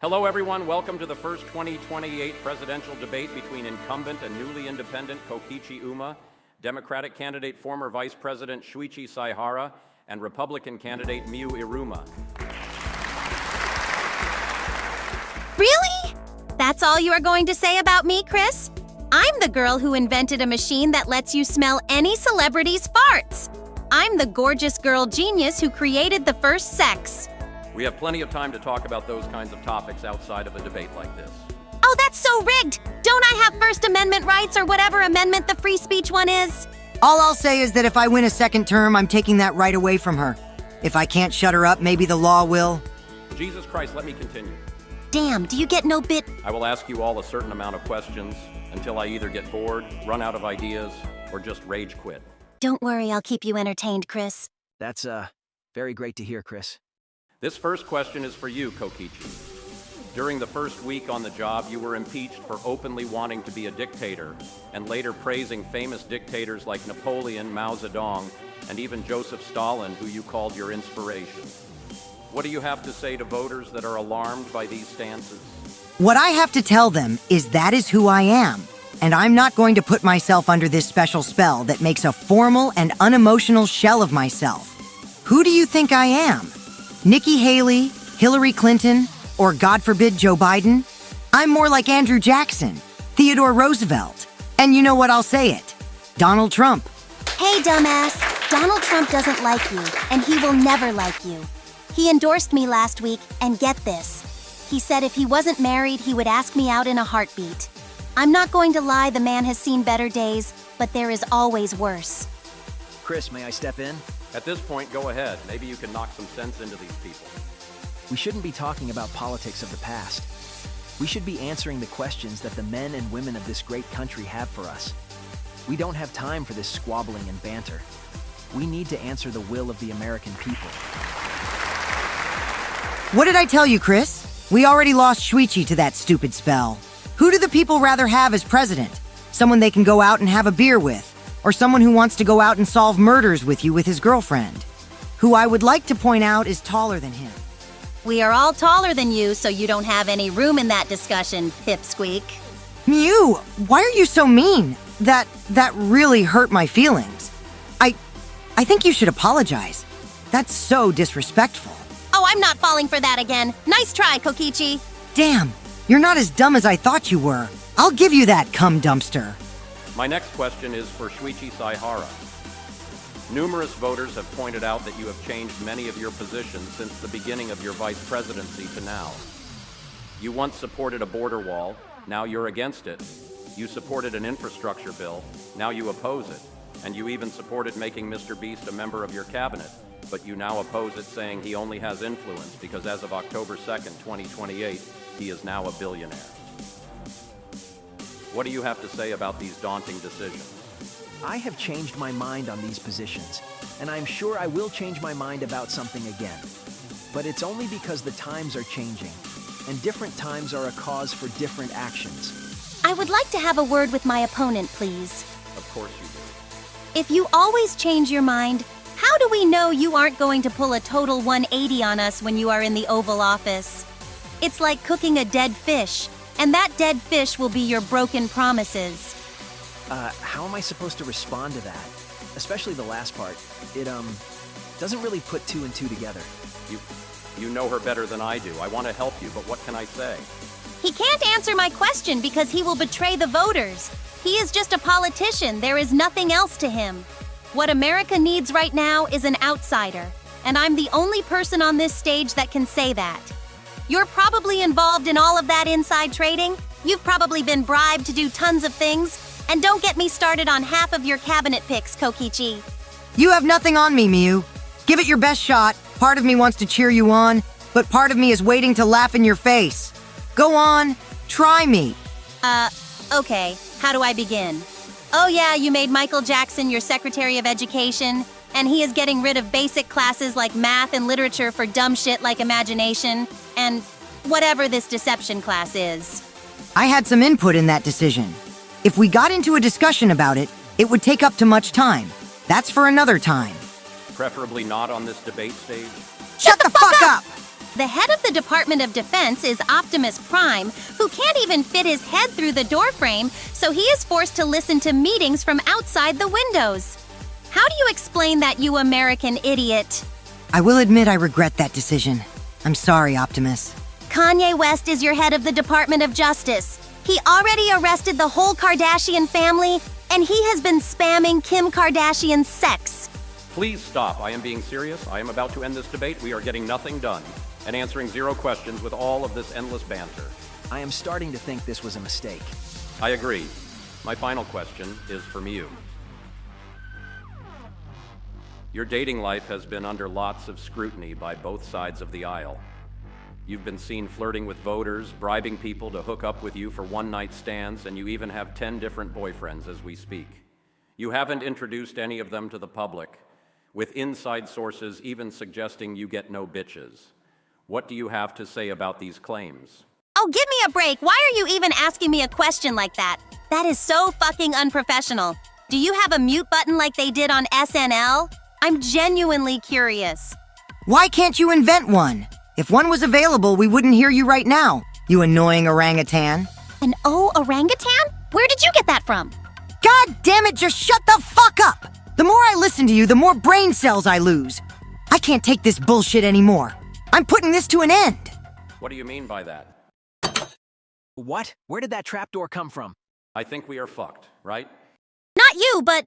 Hello, everyone. Welcome to the first 2028 presidential debate between incumbent and newly independent Kokichi Ouma, Democratic candidate former Vice President Shuichi Saihara, and Republican candidate Miu Iruma. Really? That's all you are going to say about me, Chris? I'm the girl who invented a machine that lets you smell any celebrity's farts. I'm the gorgeous girl genius who created the first sex. We have plenty of time to talk about those kinds of topics outside of a debate like this. Oh, that's so rigged! Don't I have First Amendment rights or whatever amendment the free speech one is? All I'll say is that if I win a second term, I'm taking that right away from her. If I can't shut her up, maybe the law will. Jesus Christ, let me continue. Damn, do you get no bit? I will ask you all a certain amount of questions until I either get bored, run out of ideas, or just rage quit. Don't worry, I'll keep you entertained, Chris. That's, very great to hear, Chris. This first question is for you, Kokichi. During the first week on the job, you were impeached for openly wanting to be a dictator and later praising famous dictators like Napoleon, Mao Zedong, and even Joseph Stalin, who you called your inspiration. What do you have to say to voters that are alarmed by these stances? What I have to tell them is that is who I am, and I'm not going to put myself under this special spell that makes a formal and unemotional shell of myself. Who do you think I am? Nikki Haley, Hillary Clinton, or God forbid Joe Biden? I'm more like Andrew Jackson, Theodore Roosevelt, and you know what, I'll say it, Donald Trump. Hey, dumbass. Donald Trump doesn't like you, and he will never like you. He endorsed me last week, and get this. He said if he wasn't married, he would ask me out in a heartbeat. I'm not going to lie, the man has seen better days, but there is always worse. Chris, may I step in? At this point, go ahead. Maybe you can knock some sense into these people. We shouldn't be talking about politics of the past. We should be answering the questions that the men and women of this great country have for us. We don't have time for this squabbling and banter. We need to answer the will of the American people. What did I tell you, Chris? We already lost Shuichi to that stupid spell. Who do the people rather have as president? Someone they can go out and have a beer with, or someone who wants to go out and solve murders with you with his girlfriend, who I would like to point out is taller than him. We are all taller than you, so you don't have any room in that discussion, pipsqueak. Miu, why are you so mean? That really hurt my feelings. I think you should apologize. That's so disrespectful. Oh, I'm not falling for that again. Nice try, Kokichi. Damn, you're not as dumb as I thought you were. I'll give you that, cum dumpster. My next question is for Shuichi Saihara. Numerous voters have pointed out that you have changed many of your positions since the beginning of your vice presidency to now. You once supported a border wall, now you're against it. You supported an infrastructure bill, now you oppose it. And you even supported making Mr. Beast a member of your cabinet, but you now oppose it, saying he only has influence because as of October 2nd, 2028, he is now a billionaire. What do you have to say about these daunting decisions? I have changed my mind on these positions, and I'm sure I will change my mind about something again. But it's only because the times are changing, and different times are a cause for different actions. I would like to have a word with my opponent, please. Of course you do. If you always change your mind, how do we know you aren't going to pull a total 180 on us when you are in the Oval Office? It's like cooking a dead fish, and that dead fish will be your broken promises. How am I supposed to respond to that? Especially the last part. It, doesn't really put two and two together. You know her better than I do. I want to help you, but what can I say? He can't answer my question because he will betray the voters. He is just a politician. There is nothing else to him. What America needs right now is an outsider, and I'm the only person on this stage that can say that. You're probably involved in all of that inside trading. You've probably been bribed to do tons of things. And don't get me started on half of your cabinet picks, Kokichi. You have nothing on me, Miu. Give it your best shot. Part of me wants to cheer you on, but part of me is waiting to laugh in your face. Go on, try me. Okay, how do I begin? Oh yeah, you made Michael Jackson your Secretary of Education, and he is getting rid of basic classes like math and literature for dumb shit like imagination, and whatever this deception class is. I had some input in that decision. If we got into a discussion about it, it would take up too much time. That's for another time. Preferably not on this debate stage. Shut the fuck up! The head of the Department of Defense is Optimus Prime, who can't even fit his head through the doorframe, so he is forced to listen to meetings from outside the windows. How do you explain that, you American idiot? I will admit I regret that decision. I'm sorry, Optimus. Kanye West is your head of the Department of Justice. He already arrested the whole Kardashian family, and he has been spamming Kim Kardashian's sex. Please stop. I am being serious. I am about to end this debate. We are getting nothing done and answering 0 questions with all of this endless banter. I am starting to think this was a mistake. I agree. My final question is for Miu. Your dating life has been under lots of scrutiny by both sides of the aisle. You've been seen flirting with voters, bribing people to hook up with you for one-night stands, and you even have 10 different boyfriends as we speak. You haven't introduced any of them to the public, with inside sources even suggesting you get no bitches. What do you have to say about these claims? Oh, give me a break. Why are you even asking me a question like that? That is so fucking unprofessional. Do you have a mute button like they did on SNL? I'm genuinely curious. Why can't you invent one? If one was available, we wouldn't hear you right now, you annoying orangutan. An orangutan? Where did you get that from? God damn it, just shut the fuck up! The more I listen to you, the more brain cells I lose. I can't take this bullshit anymore. I'm putting this to an end. What do you mean by that? What? Where did that trapdoor come from? I think we are fucked, right? Not you, but